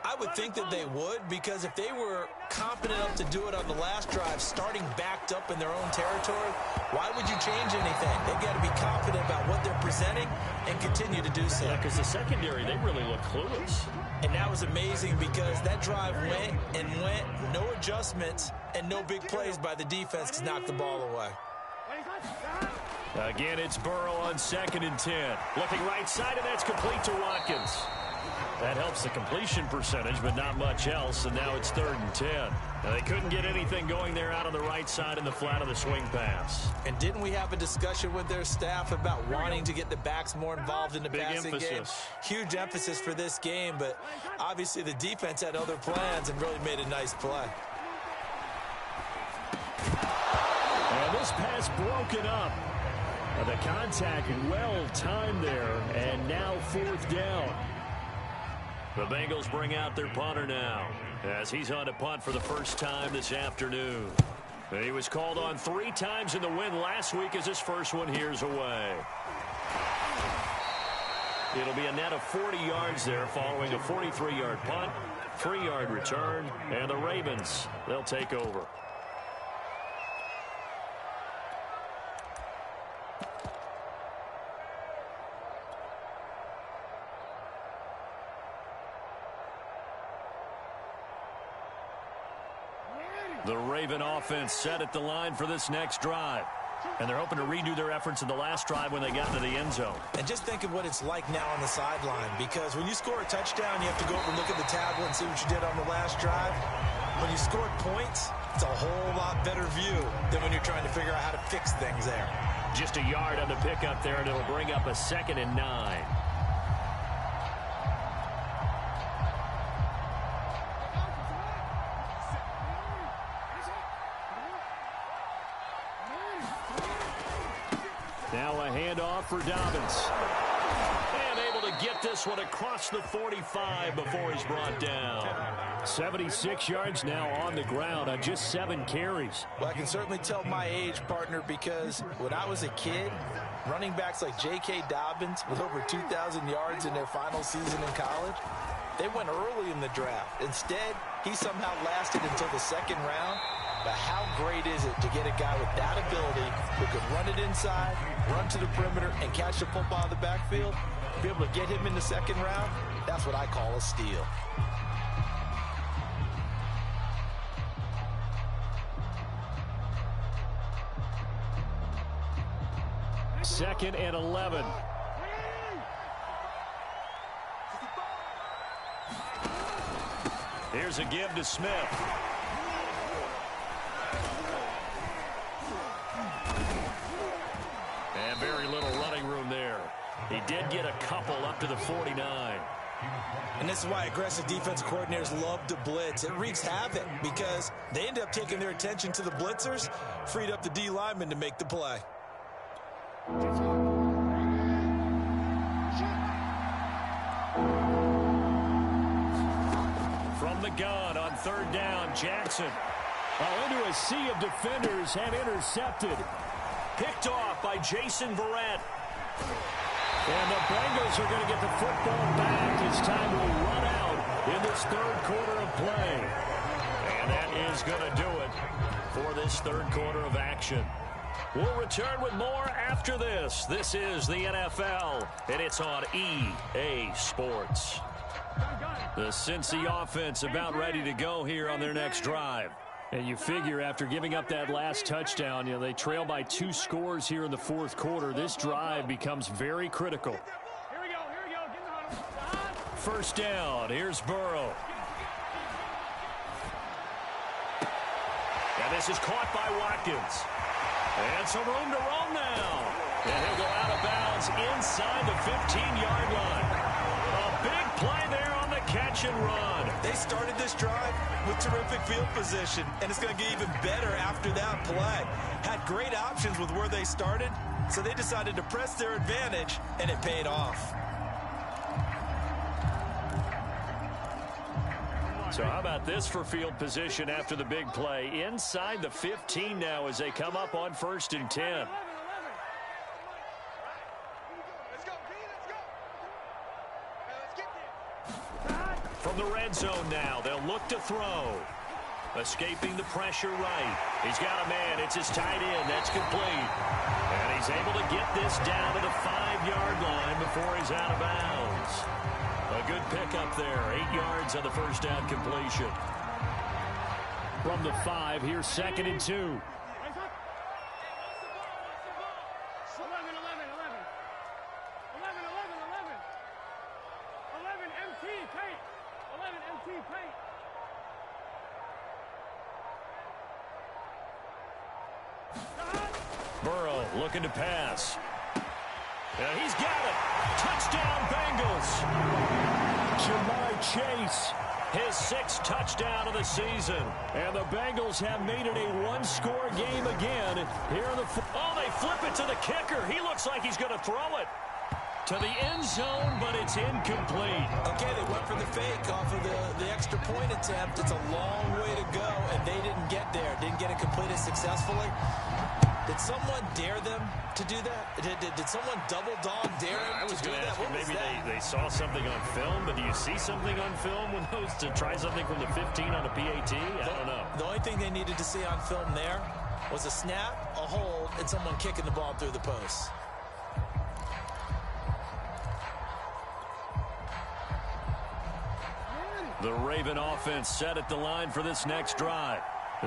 I would think that they would, because if they were confident enough to do it on the last drive, starting backed up in their own territory, why would you change anything? They've got to be confident about what they're presenting and continue to do so. Yeah, because the secondary, they really look clueless. And that was amazing because that drive went and went, no adjustments, and no big plays by the defense to knock the ball away. Again, it's Burrow on 2nd and 10. Looking right side, and that's complete to Watkins. That helps the completion percentage, but not much else, and now it's 3rd and 10. Now, they couldn't get anything going there out on the right side in the flat of the swing pass. And didn't we have a discussion with their staff about wanting to get the backs more involved in the passing game? Huge emphasis for this game, but obviously the defense had other plans and really made a nice play. And this pass broken up. The contact well timed there, and now 4th down. The Bengals bring out their punter now as he's on to punt for the first time this afternoon. He was called on 3 times in the win last week as his first one here's away. It'll be a net of 40 yards there following a 43-yard punt, 3-yard return, and the Ravens, they'll take over. The Raven offense set at the line for this next drive. And they're hoping to redo their efforts in the last drive when they got to the end zone. And just think of what it's like now on the sideline, because when you score a touchdown, you have to go over and look at the tablet and see what you did on the last drive. When you scored points, it's a whole lot better view than when you're trying to figure out how to fix things there. Just a yard on the pickup there, and it'll bring up a 2nd and 9. Now a handoff for Dobbins. And able to get this one across the 45 before he's brought down. 76 yards now on the ground on just 7 carries. Well, I can certainly tell my age, partner, because when I was a kid, running backs like J.K. Dobbins with over 2,000 yards in their final season in college, they went early in the draft. Instead, he somehow lasted until the 2nd round. But how great is it to get a guy with that ability who can run it inside, run to the perimeter, and catch the football in the backfield? Be able to get him in the 2nd round, that's what I call a steal. Second and 11. Here's a give to Smith. And very little running room there. He did get a couple up to the 49. And this is why aggressive defense coordinators love to blitz. It wreaks havoc because they end up taking their attention to the blitzers, freed up the D lineman to make the play. From the gun on 3rd down, Jackson. Into a sea of defenders and intercepted. Picked off by Jason Verrett. And the Bengals are going to get the football back as time will run out in this third quarter of play. And that is going to do it for this third quarter of action. We'll return with more after this. This is the NFL, and it's on EA Sports. The Cincy offense about ready to go here on their next drive. And you figure after giving up that last touchdown, they trail by 2 scores here in the fourth quarter. This drive becomes very critical. Here we go. Get the huddle. First down. Here's Burrow. And this is caught by Watkins. And some room to roam now. And he'll go out of bounds inside the 15-yard line. A big play there on the catch and run. They started this drive with terrific field position, and it's going to get even better after that play. Had great options with where they started, so they decided to press their advantage, and it paid off. So how about this for field position after the big play? Inside the 15 now as they come up on 1st and 10. Let's go. Let's get there. From the red zone now, they'll look to throw. Escaping the pressure right. He's got a man. It's his tight end. That's complete. And he's able to get this down to the 5-yard line before he's out of bounds. A good pickup there. 8 yards on the first down completion. From the 5, here's 2nd and 2. 11 MT, paint. 11 MT, paint. Burrow looking to pass. And he's got it. Touchdown, Bengals. Ja'Marr Chase. His 6th touchdown of the season. And the Bengals have made it a one-score game again. Here in the they flip it to the kicker. He looks like he's going to throw it to the end zone, but it's incomplete. Okay, they went for the fake off of the extra point attempt. It's a long way to go, and they didn't get there. Didn't get it completed successfully. Did someone dare them to do that? Did someone double dog dare them I was to do going to that? ask you, maybe they saw something on film, but do you see something on film with those to try something from the 15 on a PAT? I don't know. The only thing they needed to see on film there was a snap, a hold, and someone kicking the ball through the post. The Raven offense set at the line for this next drive.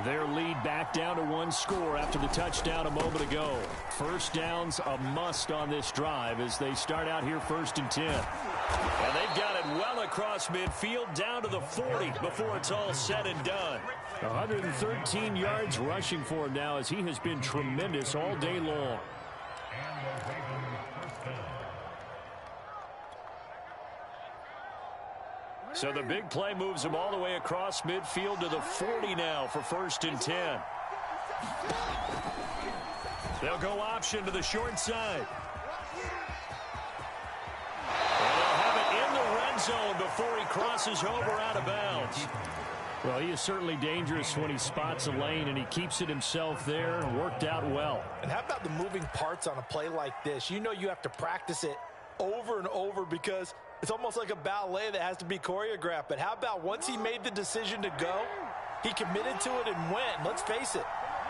Their lead back down to 1 score after the touchdown a moment ago. First down's a must on this drive as they start out here 1st and 10. And they've got it well across midfield down to the 40 before it's all said and done. 113 yards rushing for him now as he has been tremendous all day long. So the big play moves them all the way across midfield to the 40 now for 1st and 10. They'll go option to the short side. And they'll have it in the red zone before he crosses over out of bounds. Well, he is certainly dangerous when he spots a lane, and he keeps it himself there and worked out well. And how about the moving parts on a play like this? You know you have to practice it over and over because it's almost like a ballet that has to be choreographed. But how about once he made the decision to go, he committed to it and went. Let's face it,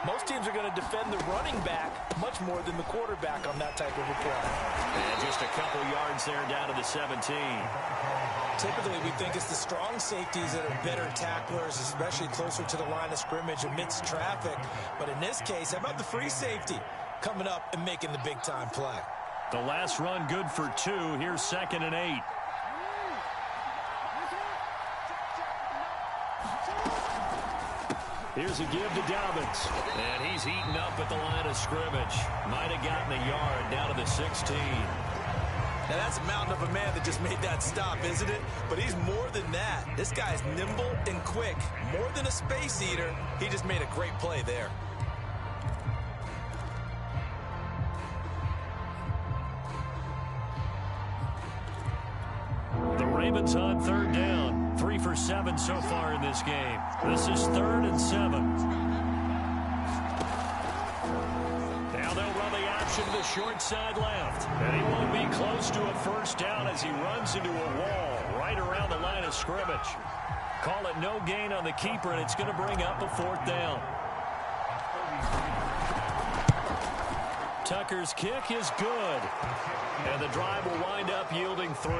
most teams are going to defend the running back much more than the quarterback on that type of a play. And just a couple yards there down to the 17. Typically, we think it's the strong safeties that are better tacklers, especially closer to the line of scrimmage amidst traffic. But in this case, how about the free safety coming up and making the big-time play? The last run good for 2. Here's 2nd and 8. Here's a give to Dobbins. And he's eaten up at the line of scrimmage. Might have gotten a yard down to the 16. Now, that's a mountain of a man that just made that stop, isn't it? But he's more than that. This guy's nimble and quick. More than a space eater, he just made a great play there. The Ravens on third down. 3 for 7 so far in this game. This is 3rd and 7. Now they'll run the option to the short side left. And he won't be close to a first down as he runs into a wall right around the line of scrimmage. Call it no gain on the keeper, and it's going to bring up a 4th down. Tucker's kick is good. And the drive will wind up yielding 3.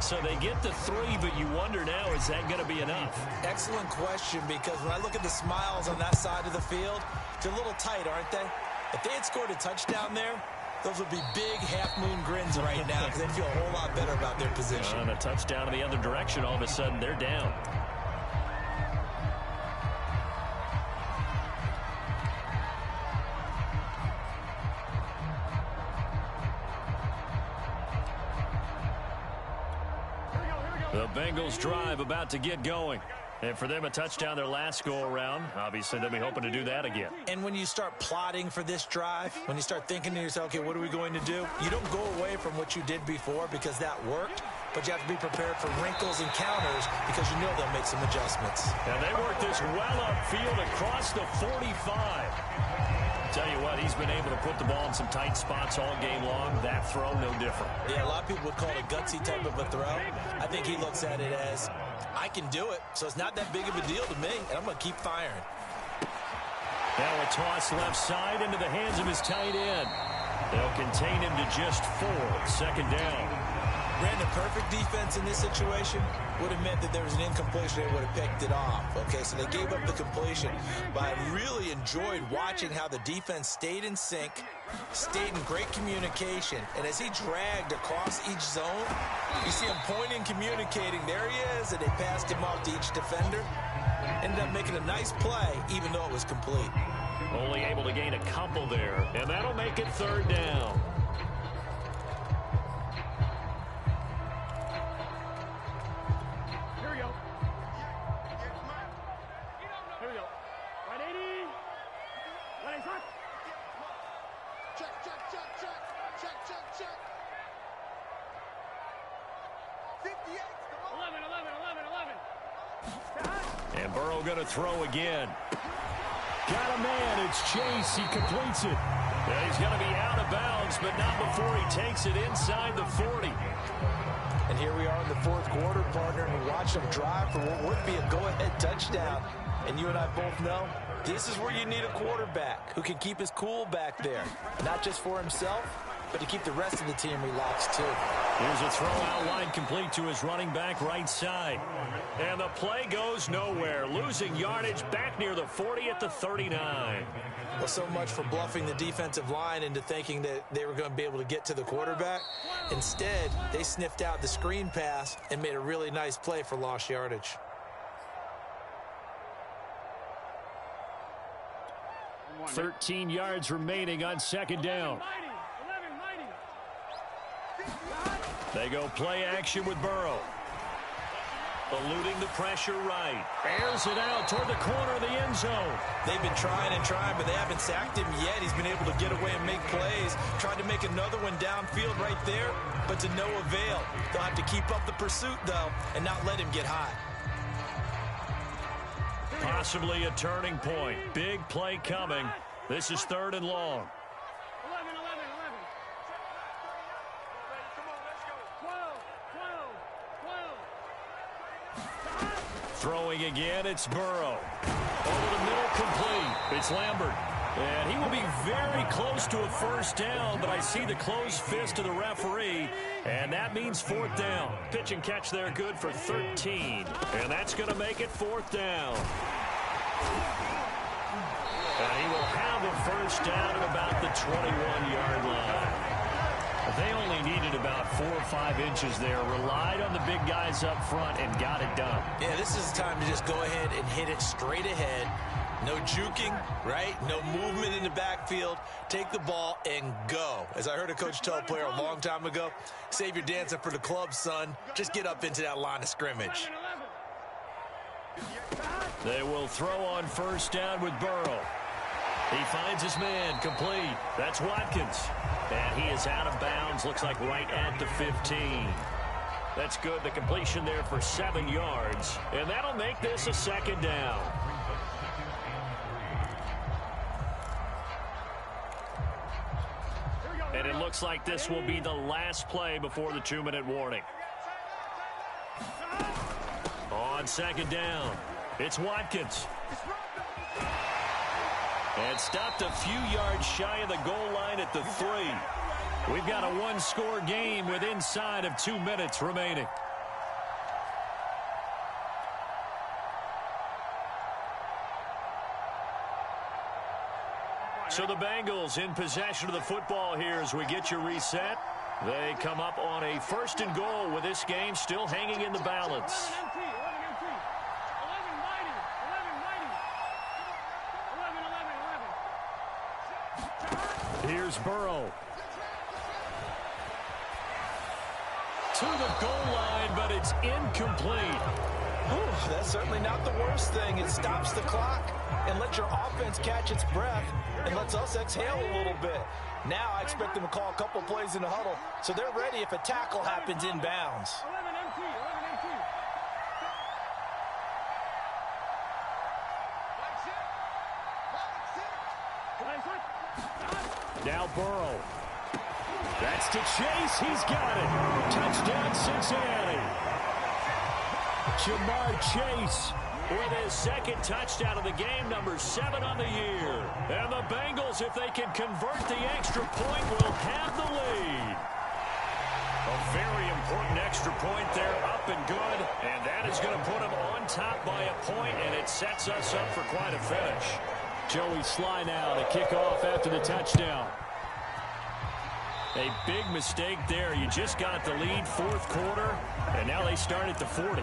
So they get the 3, but you wonder now, is that going to be enough? Excellent question, because when I look at the smiles on that side of the field, they're a little tight, aren't they? If they had scored a touchdown there, those would be big half-moon grins right now because they'd feel a whole lot better about their position. On a touchdown in the other direction, all of a sudden they're down. The Bengals drive about to get going. And for them, a touchdown their last go-around. Obviously, they'll be hoping to do that again. And when you start plotting for this drive, when you start thinking to yourself, okay, what are we going to do? You don't go away from what you did before because that worked, but you have to be prepared for wrinkles and counters because you know they'll make some adjustments. And they work this well upfield across the 45. Tell you what, he's been able to put the ball in some tight spots all game long. That throw, no different. Yeah, a lot of people would call it a gutsy type of a throw. I think he looks at it as, I can do it, so it's not that big of a deal to me, and I'm going to keep firing. Now a toss left side into the hands of his tight end. They'll contain him to just 4. 2nd down. Brandon, perfect defense in this situation would have meant that there was an incompletion. They would have picked it off. Okay, so they gave up the completion. But I really enjoyed watching how the defense stayed in sync, stayed in great communication. And as he dragged across each zone, you see him pointing, communicating. There he is, and they passed him off to each defender. Ended up making a nice play, even though it was complete. Only able to gain a couple there, and that'll make it 3rd down. And Burrow going to throw again. Got a man. It's Chase. He completes it. Yeah, he's going to be out of bounds, but not before he takes it inside the 40. And here we are in the 4th quarter, partner, and we watch them drive for what would be a go-ahead touchdown. And you and I both know this is where you need a quarterback who can keep his cool back there, not just for himself, but to keep the rest of the team relaxed too. Here's a throw out line complete to his running back right side. And the play goes nowhere. Losing yardage back near the 40 at the 39. Well, so much for bluffing the defensive line into thinking that they were going to be able to get to the quarterback. Instead, they sniffed out the screen pass and made a really nice play for lost yardage. One. 13 yards remaining on 2nd down. They go play action with Burrow. Eluding the pressure right. Airs it out toward the corner of the end zone. They've been trying and trying, but they haven't sacked him yet. He's been able to get away and make plays. Tried to make another one downfield right there, but to no avail. They'll have to keep up the pursuit, though, and not let him get high. Possibly a turning point. Big play coming. This is 3rd and long. 11. Throwing again, it's Burrow. Over the middle, complete. It's Lambert. And he will be very close to a first down, but I see the closed fist of the referee, and that means 4th down. Pitch and catch there good for 13, and that's going to make it 4th down. And he will have a first down at about the 21-yard line. They only needed about 4 or 5 inches there, relied on the big guys up front, and got it done. Yeah, this is the time to just go ahead and hit it straight ahead. No juking, right? No movement in the backfield. Take the ball and go. As I heard a coach tell a player a long time ago, save your dancing for the club, son. Just get up into that line of scrimmage. They will throw on first down with Burrow. He finds his man, complete. That's Watkins. And he is out of bounds, looks like right at the 15. That's good. The completion there for 7 yards. And that'll make this a second down. And it looks like this will be the last play before the 2-minute warning. On second down, it's Watkins. And stopped a few yards shy of the goal line at the 3. We've got a one-score game with inside of 2 minutes remaining. So the Bengals in possession of the football here as we get you reset. They come up on a 1st and goal with this game still hanging in the balance. Here's Burrow. To the goal line, but it's incomplete. Whew, that's certainly not the worst thing. It stops the clock and lets your offense catch its breath and lets us exhale a little bit. Now I expect them to call a couple plays in the huddle so they're ready if a tackle happens inbounds. Now Burrow. That's to Chase. He's got it. Touchdown, Cincinnati. Jamar Chase with his 2nd touchdown of the game, number 7 on the year. And the Bengals, if they can convert the extra point, will have the lead. A very important extra point there, up and good. And that is going to put them on top by a point, and it sets us up for quite a finish. Joey Sly now to kick off after the touchdown. A big mistake there. You just got the lead 4th quarter, and now they start at the 40.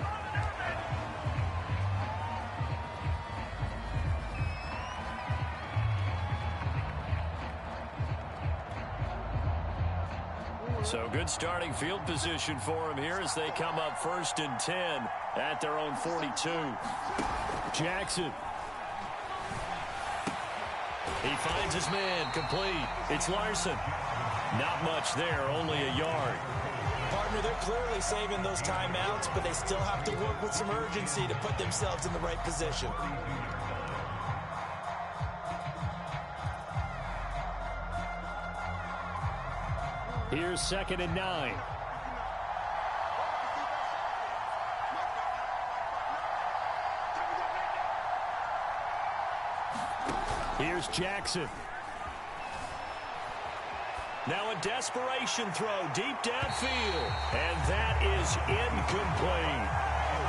So good starting field position for him here as they come up 1st and 10 at their own 42. Jackson. He finds his man, complete. It's Larson. Not much there, only a yard. Partner, they're clearly saving those timeouts, but they still have to work with some urgency to put themselves in the right position. Here's 2nd and 9. Here's Jackson. Now a desperation throw deep downfield. And that is incomplete.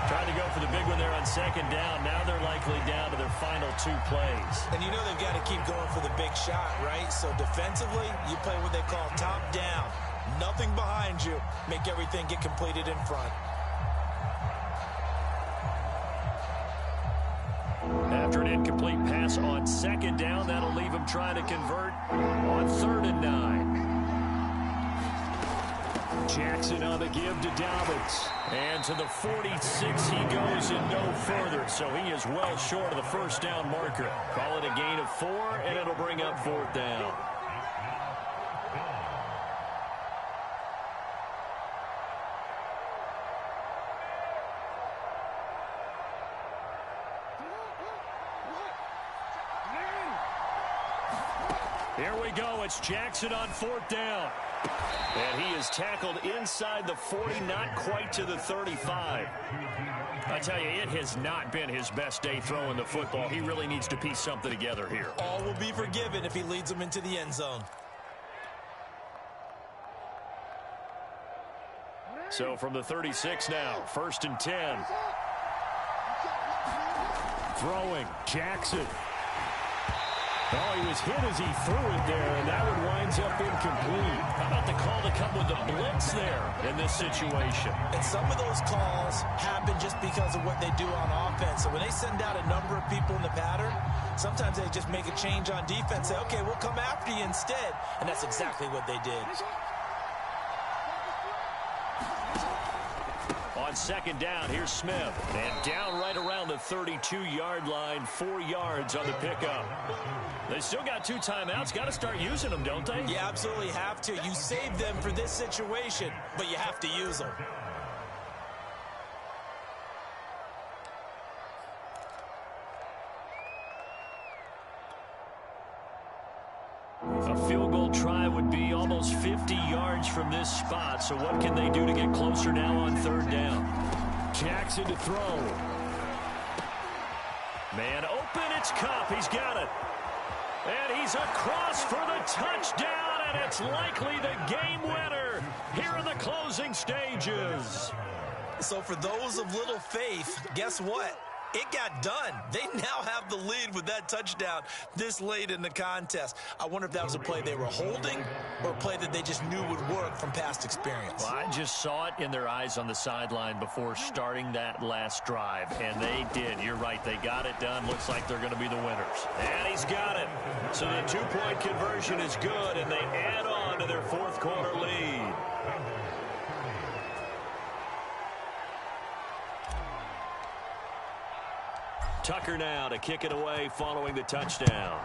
Trying to go for the big one there on 2nd down. Now they're likely down to their final 2 plays. And you know they've got to keep going for the big shot, right? So defensively, you play what they call top down. Nothing behind you. Make everything get completed in front. After an incomplete pass on 2nd down, that'll leave him trying to convert on 3rd and 9. Jackson on the give to Dobbins. And to the 46 he goes and no further. So he is well short of the 1st down marker. Call it a gain of 4, and it'll bring up 4th down. Here we go. It's Jackson on 4th down. And he is tackled inside the 40, not quite to the 35. I tell you, it has not been his best day throwing the football. He really needs to piece something together here. All will be forgiven if he leads them into the end zone. So from the 36 now, 1st and 10. Throwing, Jackson. Oh, he was hit as he threw it there, and that one winds up incomplete. How about the call to come with the blitz there in this situation? And some of those calls happen just because of what they do on offense. So when they send out a number of people in the pattern, sometimes they just make a change on defense, say, okay, we'll come after you instead. And that's exactly what they did. On 2nd down, here's Smith. And down right around the 32-yard line, 4 yards on the pickup. They still got 2 timeouts. Got to start using them, don't they? You absolutely have to. You save them for this situation, but you have to use them. A field goal try would be almost 50 yards from this spot. So what can they do to get closer now on third down? Jackson to throw. Man open, it's Kupp. He's got it. And he's across for the touchdown, and it's likely the game winner here in the closing stages. So for those of little faith, guess what? It got done. They now have the lead with that touchdown this late in the contest. I wonder if that was a play they were holding or a play that they just knew would work from past experience. Well, I just saw it in their eyes on the sideline before starting that last drive, and they did. You're right. They got it done. Looks like they're going to be the winners. And he's got it. So the two-point conversion is good, and they add on to their fourth quarter lead. Tucker now to kick it away following the touchdown.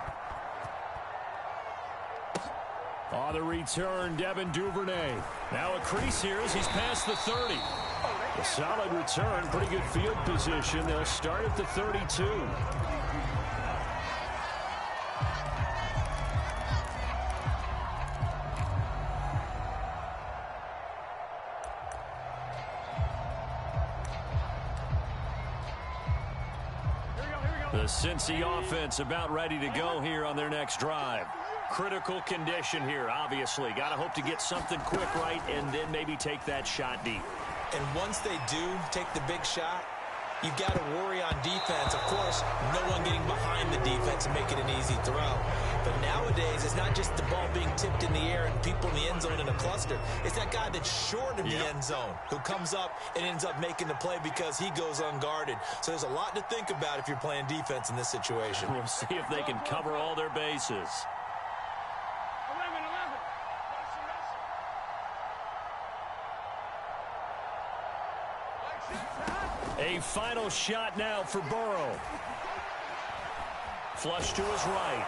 On the return, Devin Duvernay. Now a crease here as he's past the 30. A solid return, pretty good field position. They'll start at the 32. The Cincy offense about ready to go here on their next drive. Critical condition here, obviously. Got to hope to get something quick right and then maybe take that shot deep. And once they do take the big shot, you've got to worry on defense. Of course, no one getting behind the defense and make it an easy throw. But nowadays, it's not just the ball being tipped in the air and people in the end zone in a cluster. It's that guy that's short of the end zone who comes up and ends up making the play because he goes unguarded. So there's a lot to think about if you're playing defense in this situation. We'll see if they can cover all their bases. 11-11. A final shot now for Burrow. Flush to his right.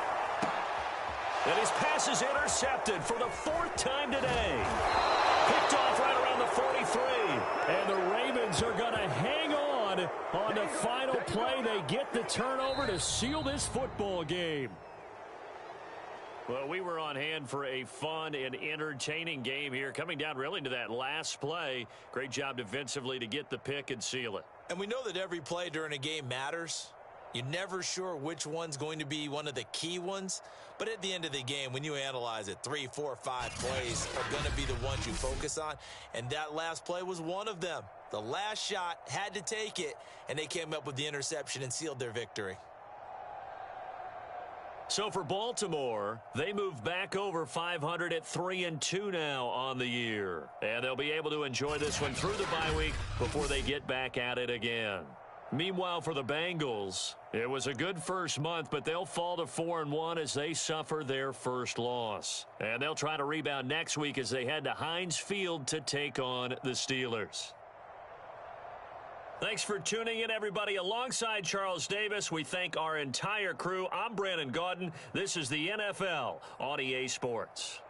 And his pass is intercepted for the fourth time today. Picked off right around the 43. And the Ravens are going to hang on the final play. They get the turnover to seal this football game. Well, we were on hand for a fun and entertaining game here. Coming down really to that last play. Great job defensively to get the pick and seal it. And we know that every play during a game matters. You're never sure which one's going to be one of the key ones. But at the end of the game, when you analyze it, 3, 4, 5 plays are going to be the ones you focus on. And that last play was one of them. The last shot had to take it, and they came up with the interception and sealed their victory. So for Baltimore, they move back over 500 at 3-2 now on the year. And they'll be able to enjoy this one through the bye week before they get back at it again. Meanwhile, for the Bengals, it was a good first month, but they'll fall to 4-1 as they suffer their first loss. And they'll try to rebound next week as they head to Heinz Field to take on the Steelers. Thanks for tuning in, everybody. Alongside Charles Davis, we thank our entire crew. I'm Brandon Gaudin. This is the NFL on EA Sports.